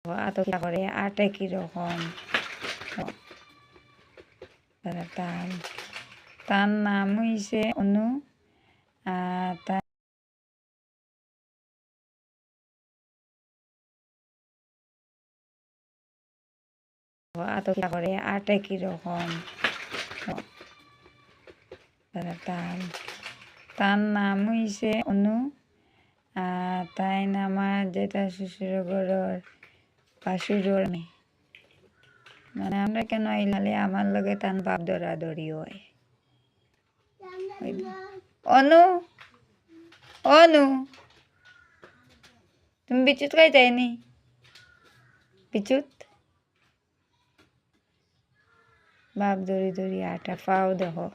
আতঙ্ক করে আটা কিরকম তার তার নাম হইছে অনু। তার আতঙ্ক করে আটা কিরকম তার তার নাম হইছে অনু। তাই আমার যেটা শ্বশুর ঘরের পাশুর মানে আমরা কেন ইলালে আমার লগে তান বাপ দৌড়াদৌড়ি হয়। অনু অনু তুমি বিচুত খাইতাইনি বিচুত বাপ দৌড়ি দৌড়ি আটা পাও দেখো।